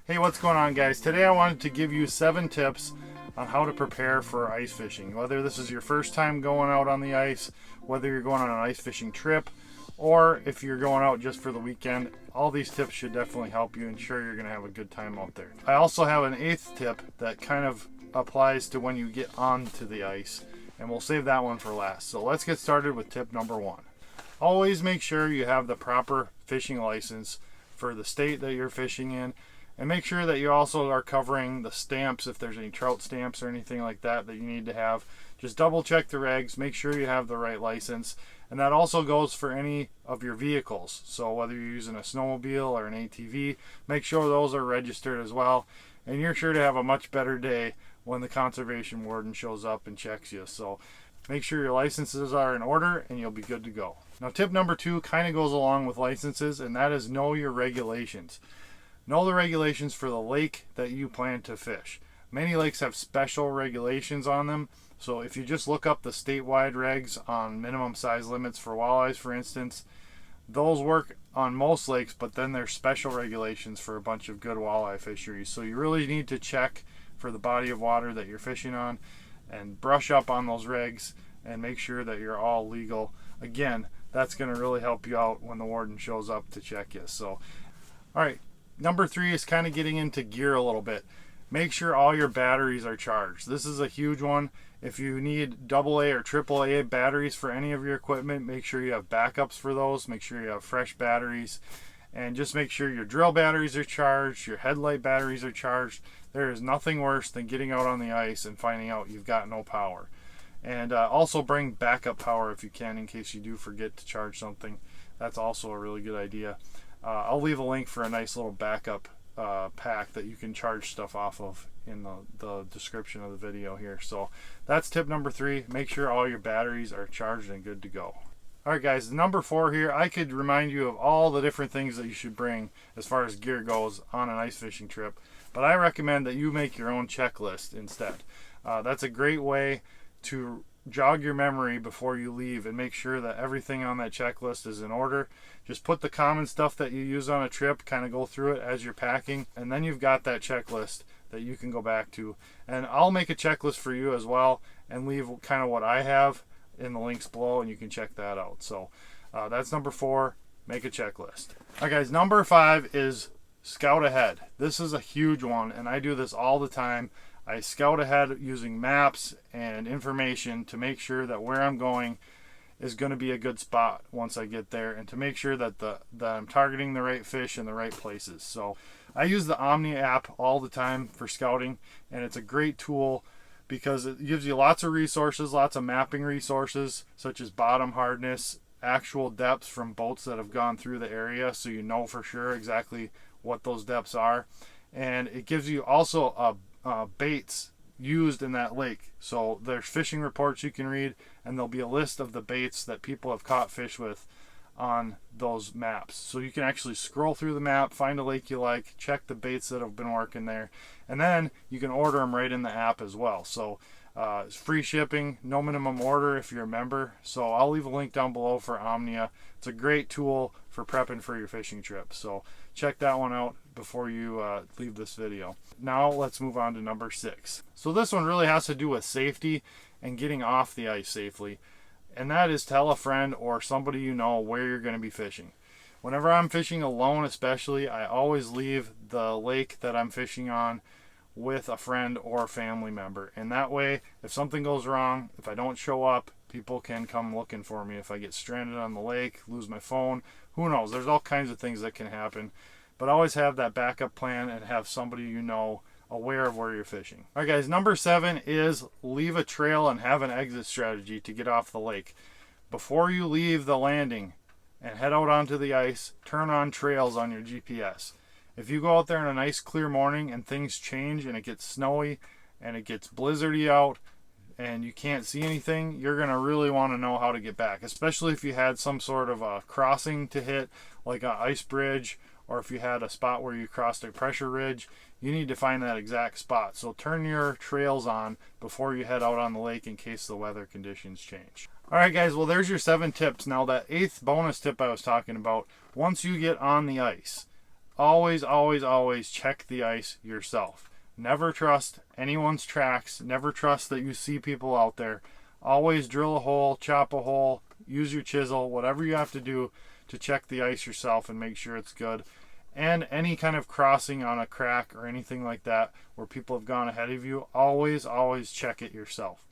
Hey, what's going on, guys? Today I wanted to give you 7 tips on how to prepare for ice fishing. Whether this is your first time going out on the ice, whether you're going on an ice fishing trip, or if you're going out just for the weekend, all these tips should definitely help you ensure you're going to have a good time out there. I also have an 8th tip that kind of applies to when you get onto the ice, and we'll save that one for last. So let's get started with tip number 1. Always make sure you have the proper fishing license for the state that you're fishing in. And make sure that you also are covering the stamps if there's any trout stamps or anything like that that you need to have. Just double check the regs, make sure you have the right license. And that also goes for any of your vehicles. So whether you're using a snowmobile or an ATV, make sure those are registered as well. And you're sure to have a much better day when the conservation warden shows up and checks you. So make sure your licenses are in order and you'll be good to go. Now tip number 2 kind of goes along with licenses, and that is know your regulations. Know the regulations for the lake that you plan to fish. Many lakes have special regulations on them, so if you just look up the statewide regs on minimum size limits for walleyes, for instance, those work on most lakes, but then there's special regulations for a bunch of good walleye fisheries. So you really need to check for the body of water that you're fishing on and brush up on those regs and make sure that you're all legal. Again, that's going to really help you out when the warden shows up to check you. So, all right. Number 3 is kind of getting into gear a little bit. Make sure all your batteries are charged. This is a huge one. If you need AA or AAA batteries for any of your equipment, make sure you have backups for those. Make sure you have fresh batteries. And just make sure your drill batteries are charged, your headlight batteries are charged. There is nothing worse than getting out on the ice and finding out you've got no power. And also bring backup power if you can, in case you do forget to charge something. That's also a really good idea. I'll leave a link for a nice little backup pack that you can charge stuff off of in the description of the video here. So that's tip number 3. Make sure all your batteries are charged and good to go. Alright guys, number 4 here, I could remind you of all the different things that you should bring as far as gear goes on an ice fishing trip, but I recommend that you make your own checklist instead. That's a great way to jog your memory before you leave and make sure that everything on that checklist is in order. Just put the common stuff that you use on a trip, kind of go through it as you're packing, and then you've got that checklist that you can go back to. And I'll make a checklist for you as well and leave kind of what I have in the links below, and you can check that out. So that's number 4, make a checklist. Alright guys, number 5 is scout ahead. This is a huge one, and I do this all the time. I scout ahead using maps and information to make sure that where I'm going is going to be a good spot once I get there, and to make sure that that I'm targeting the right fish in the right places. So I use the Omnia app all the time for scouting, and it's a great tool because it gives you lots of resources, lots of mapping resources, such as bottom hardness, actual depths from boats that have gone through the area, so you know for sure exactly what those depths are. And it gives you also baits used in that lake. So there's fishing reports you can read, and there'll be a list of the baits that people have caught fish with on those maps. So you can actually scroll through the map, find a lake you like, check the baits that have been working there, and then you can order them right in the app as well. So it's free shipping, no minimum order if you're a member. So I'll leave a link down below for Omnia. It's a great tool for prepping for your fishing trip. So check that one out before you leave this video. Now let's move on to number 6. So this one really has to do with safety and getting off the ice safely. And that is tell a friend or somebody you know where you're going to be fishing. Whenever I'm fishing alone especially, I always leave the lake that I'm fishing on with a friend or family member. And that way, if something goes wrong, if I don't show up, people can come looking for me. If I get stranded on the lake, lose my phone, who knows? There's all kinds of things that can happen. But always have that backup plan and have somebody you know aware of where you're fishing. Alright guys, number 7 is leave a trail and have an exit strategy to get off the lake. Before you leave the landing and head out onto the ice, turn on trails on your GPS. If you go out there on a nice clear morning and things change and it gets snowy and it gets blizzardy out and you can't see anything, you're going to really want to know how to get back, especially if you had some sort of a crossing to hit, like an ice bridge, or if you had a spot where you crossed a pressure ridge. You need to find that exact spot. So turn your trails on before you head out on the lake in case the weather conditions change. Alright guys, well there's your 7 tips. Now that 8th bonus tip I was talking about, once you get on the ice, always, always, always check the ice yourself. Never trust anyone's tracks. Never trust that you see people out there. Always drill a hole, chop a hole, use your chisel, whatever you have to do to check the ice yourself and make sure it's good. And any kind of crossing on a crack or anything like that where people have gone ahead of you, always, always check it yourself.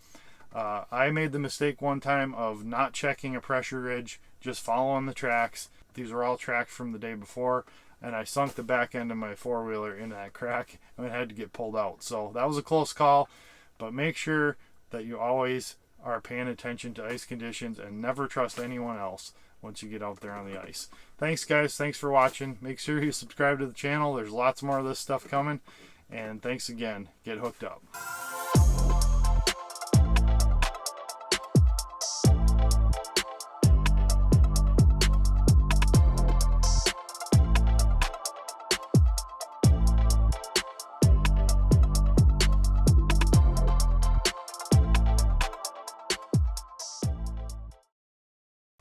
I made the mistake one time of not checking a pressure ridge, just following the tracks. These were all tracks from the day before, and I sunk the back end of my four-wheeler in that crack and it had to get pulled out. So that was a close call, but make sure that you always are paying attention to ice conditions and never trust anyone else once you get out there on the ice. Thanks guys, thanks for watching. Make sure you subscribe to the channel. There's lots more of this stuff coming, and thanks again. Get hooked up.